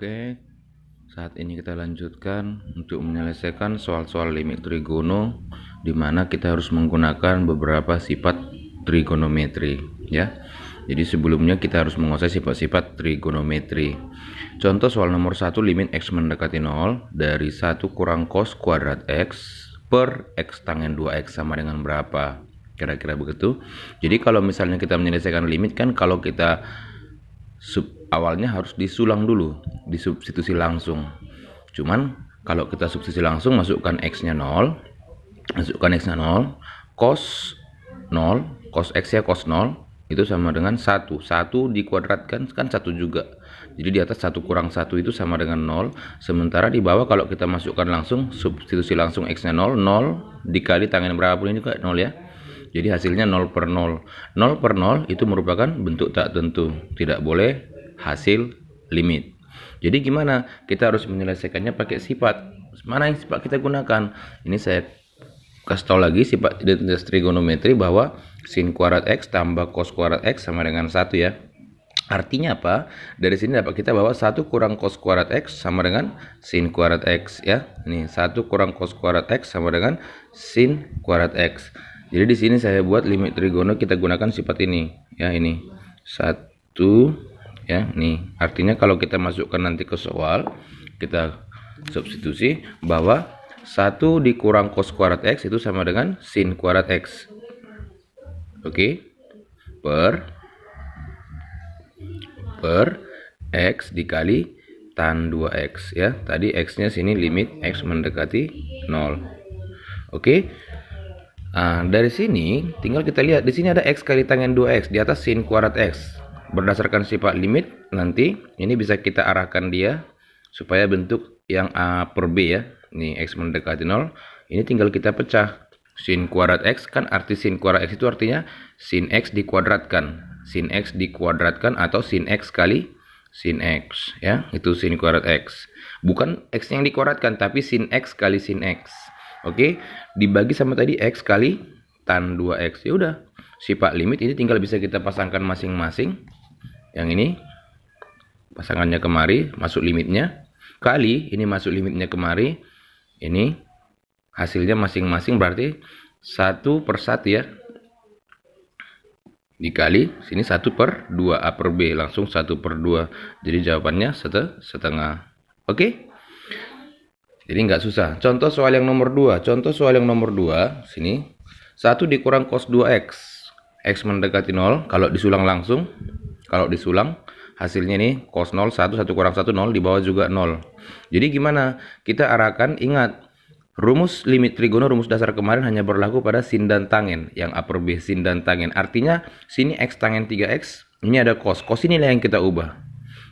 Oke, saat ini kita lanjutkan untuk menyelesaikan soal-soal limit trigono di mana kita harus menggunakan beberapa sifat trigonometri ya. Jadi sebelumnya kita harus menguasai sifat-sifat trigonometri. Contoh soal nomor 1, limit x mendekati 0 dari 1 kurang cos kuadrat x per x tangen 2x sama dengan berapa? Kira-kira begitu. Jadi kalau misalnya kita menyelesaikan limit kan kalau kita awalnya harus disulang dulu, disubstitusi langsung. Cuman kalau kita substitusi langsung, masukkan x-nya 0, cos 0, cos x ya cos 0 itu sama dengan 1 dikuadratkan kan 1 juga. Jadi di atas 1 kurang 1 itu sama dengan 0. Sementara di bawah kalau kita masukkan langsung, substitusi langsung x-nya 0 dikali tangen berapapun ini juga 0 ya. Jadi hasilnya 0 per 0. 0 per 0 itu merupakan bentuk tak tentu, tidak boleh hasil limit. Jadi gimana? Kita harus menyelesaikannya pakai sifat. Mana yang sifat kita gunakan? Ini saya kasih tahu lagi sifat identitas trigonometri bahwa sin kuadrat x tambah cos kuadrat x sama dengan 1 ya. Artinya apa? Dari sini dapat kita bahwa 1 kurang cos kuadrat x sama dengan sin kuadrat x ya. Ini 1 kurang cos kuadrat x sama dengan sin kuadrat x. Jadi di sini saya buat limit trigono kita gunakan sifat ini ya, ini 1 ya, nih artinya kalau kita masukkan nanti ke soal kita substitusi bahwa 1 dikurang cos kuadrat x itu sama dengan sin kuadrat x. Oke, per x dikali tan 2x ya. Tadi x-nya sini limit x mendekati 0. Oke. Nah, dari sini tinggal kita lihat di sini ada x kali tangen 2x, di atas sin kuadrat x. Berdasarkan sifat limit nanti ini bisa kita arahkan dia supaya bentuk yang a per b ya. Ini x mendekati 0. Ini tinggal kita pecah. Sin kuadrat x kan arti sin kuadrat x itu artinya sin x dikuadratkan. Sin x dikuadratkan atau sin x kali sin x ya. Itu sin kuadrat x. Bukan x yang dikuadratkan tapi sin x kali sin x. Oke, dibagi sama tadi x kali tan 2x. Ya udah. Sifat limit ini tinggal bisa kita pasangkan masing-masing. Yang ini pasangannya kemari, masuk limitnya. Kali ini masuk limitnya kemari. Ini hasilnya masing-masing berarti 1 per 1 ya. Dikali sini 1 per 2 a per b, langsung 1 per 2. Jadi jawabannya setengah. Oke? Jadi nggak susah. Contoh soal yang nomor 2. Contoh soal yang nomor 2 sini 1 dikurang cos 2x. X mendekati 0, kalau disulang langsung, kalau disulang hasilnya nih cos 0 1 kurang 1 0, di bawah juga 0. Jadi gimana? Kita arahkan, ingat rumus limit trigono, rumus dasar kemarin hanya berlaku pada sin dan tangen, yang a per b sin dan tangen. Artinya sini x tangen 3x, ini ada cos. Cos inilah yang kita ubah.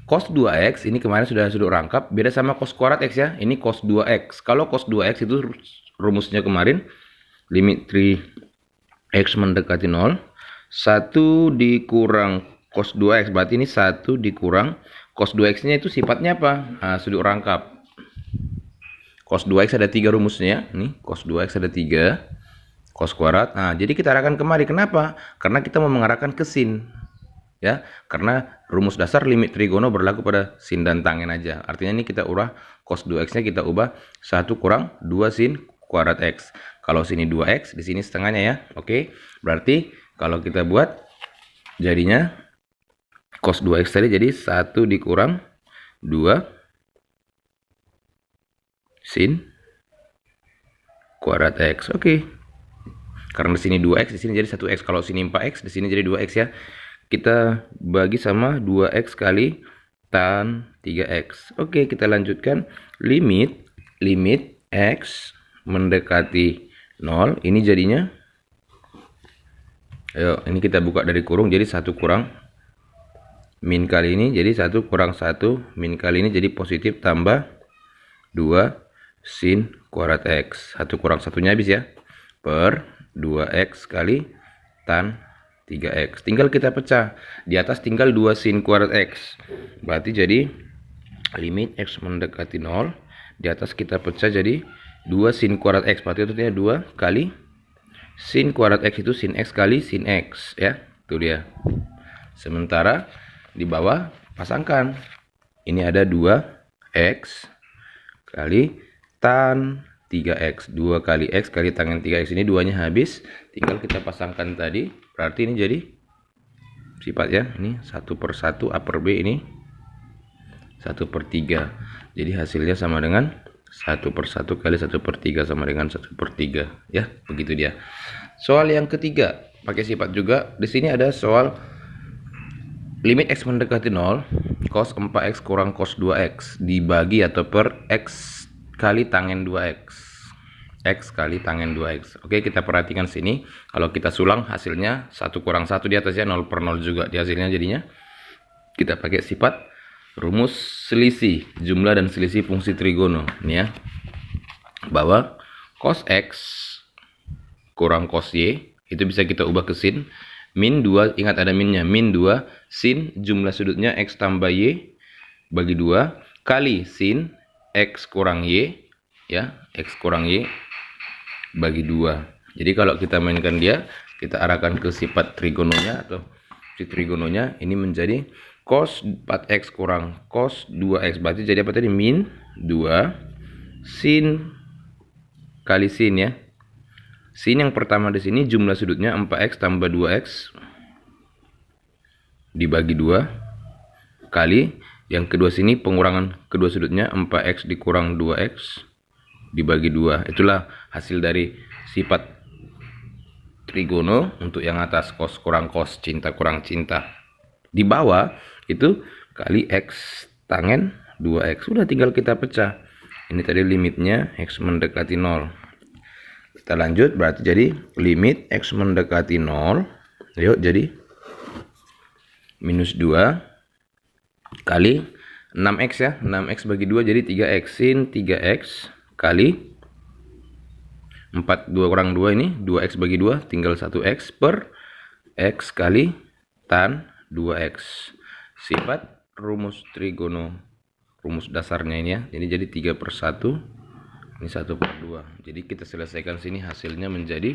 Cos 2x ini kemarin sudah rangkap, beda sama cos kuadrat x ya. Ini cos 2x. Kalau cos 2x itu rumusnya kemarin limit 3x mendekati 0, 1 dikurang cos 2x, berarti ini 1 dikurang cos 2x nya itu sifatnya apa? Nah, sudah rangkap. Cos 2x ada 3 rumusnya. Nih, cos 2x ada 3. Cos kuadrat. Nah, jadi kita arahkan kemari. Kenapa? Karena kita mau mengarahkan ke sin. Ya, karena rumus dasar limit trigono berlaku pada sin dan tangen aja. Artinya ini kita ubah cos 2x nya kita ubah 1 kurang 2 sin kuadrat x. Kalau sini 2x, di sini setengahnya ya. Oke. Berarti kalau kita buat jadinya cos 2x tadi jadi 1 dikurang 2 sin kuadrat x. Oke. Karena di sini 2x, di sini jadi 1x. Kalau sini 4x, di sini jadi 2x ya. Kita bagi sama 2x kali tan 3x. Oke, kita lanjutkan. Limit x mendekati 0. Ini jadinya, ayo, ini kita buka dari kurung, jadi 1 kurang min kali ini, jadi 1 kurang 1 min kali ini, jadi positif tambah 2 sin kuadrat x. 1 kurang 1-nya habis ya, per 2x kali tan 3x. Tinggal kita pecah. Di atas tinggal 2 sin kuadrat x. Berarti jadi limit x mendekati 0. Di atas kita pecah jadi 2 sin kuadrat x. Berarti itu 2 kali sin kuadrat x itu sin x kali sin x ya. Itu dia. Sementara di bawah pasangkan. Ini ada 2 X kali tan 3X. 2 kali X kali tangen 3X. Ini duanya habis. Tinggal kita pasangkan tadi. Berarti ini jadi sifat ya. Ini 1/1 A per B ini 1/3. Jadi hasilnya sama dengan 1/1 kali 1/3 sama dengan 1/3 ya. Begitu dia. Soal yang ketiga pakai sifat juga. Di sini ada soal limit X mendekati 0, cos 4X kurang cos 2X dibagi atau per X kali tangen 2X. X kali tangen 2X. Oke, kita perhatikan sini. Kalau kita sulang hasilnya 1 kurang 1 di atasnya 0/0 juga di hasilnya jadinya. Kita pakai sifat rumus selisih jumlah dan selisih fungsi trigono. Ini ya. Bahwa cos X kurang cos Y itu bisa kita ubah ke sin. Min 2, ingat ada minnya. Min 2 sin jumlah sudutnya X tambah Y bagi 2 kali sin X kurang Y ya, X kurang Y bagi 2. Jadi kalau kita mainkan dia, kita arahkan ke sifat trigononya atau si trigononya, ini menjadi cos 4X kurang cos 2X. Berarti jadi apa tadi? Min 2 sin kali sin ya. Sin yang pertama di sini jumlah sudutnya 4X tambah 2X dibagi 2 kali yang kedua sini pengurangan kedua sudutnya 4X dikurang 2X dibagi 2. Itulah hasil dari sifat trigono untuk yang atas, cos kurang cos, cinta kurang cinta. Di bawah itu kali X tangen 2X. Sudah tinggal kita pecah. Ini tadi limitnya X mendekati 0. Kita lanjut, berarti jadi limit X mendekati 0. Yuk, jadi minus 2 kali 6X ya. 6X bagi 2 jadi 3X. Sin 3X kali 4, 2 kurang 2 ini 2X bagi 2 tinggal 1X per X kali tan 2X. Sifat rumus trigono, rumus dasarnya ini ya. Ini jadi 3/1, ini 1/2. Jadi kita selesaikan sini hasilnya menjadi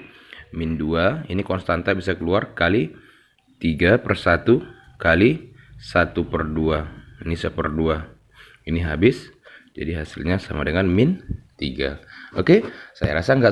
min 2. Ini konstanta bisa keluar kali 3/1 kali 1/2. Ini 1/2. Ini habis. Jadi hasilnya sama dengan min 3. Oke, saya rasa nggak susah.